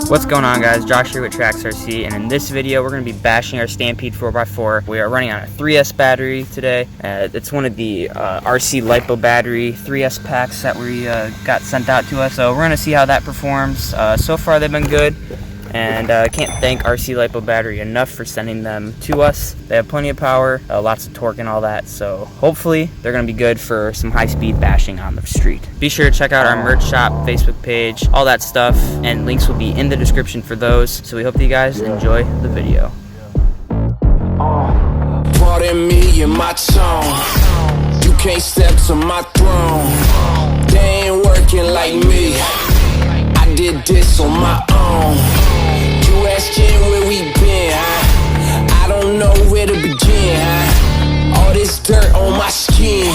What's going on, guys? Josh here with Traxxas RC, and in this video we're going to be bashing our Stampede 4x4. We are running on a 3S battery today. It's one of the RC LiPo battery 3S packs that we got sent out to us, so we're going to see how that performs. So far they've been good, and I can't thank RC LiPo battery enough for sending them to us. They have plenty of power, lots of torque and all that, so hopefully they're going to be good for some high-speed bashing on the street. Be sure to check out our merch shop, Facebook page, all that stuff, and links will be in the description for those. So we hope that you guys enjoy the video. Pardon me and my tone, you can't step to my throne. They ain't working like me, I did this on my own. You asking where we been, I don't know where to begin, all this dirt on my skin,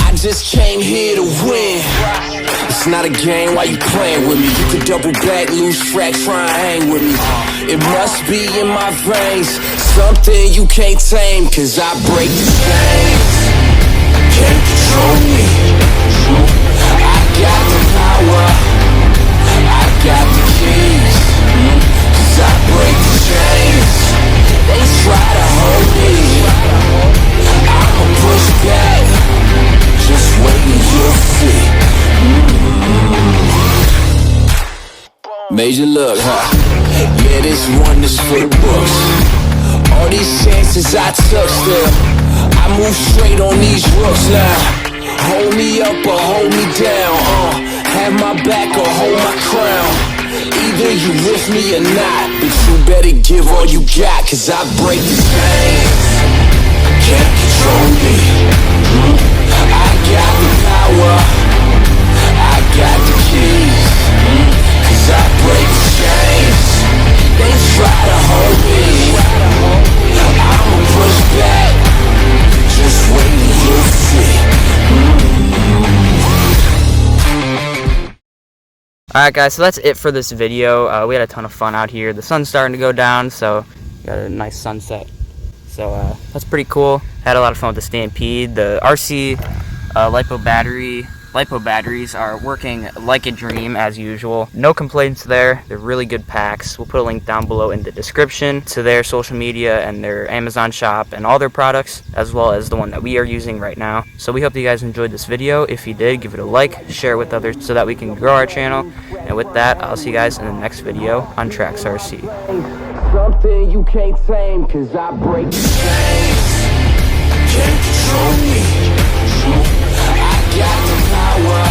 I just came here to win. It's not a game, why you playing with me? You could double back, lose track, try and hang with me. It must be in my veins, something you can't tame, cause I break the chains. Can't control me, I got the power, I got the keys, cause I break the chains. They try to hold me, I'ma push back, just wait and you'll see. Major look, huh? Yeah, this one is for the books. All these chances I took still, I move straight on these rooks now. Hold me up or hold me down, have my back or hold my crown. Either you with me or not, but you better give all you got, cause I break the chains. Can't control me, I got the power, I got the keys, cause I break the chains. They try to hold me, I'ma push back, just wait and you'll see. Alright guys, so that's it for this video. We had a ton of fun out here. The sun's starting to go down, so got a nice sunset. So that's pretty cool. Had a lot of fun with the Stampede. The RC LiPo batteries are working like a dream as usual. No complaints there. They're really good packs. We'll put a link down below in the description to their social media and their Amazon shop and all their products, as well as the one that we are using right now. So we hope that you guys enjoyed this video. If you did, give it a like, share it with others so that we can grow our channel. And with that, I'll see you guys in the next video on Traxxas RC. Something you can't tame, cause I break the chains. Can't control me, I got the power.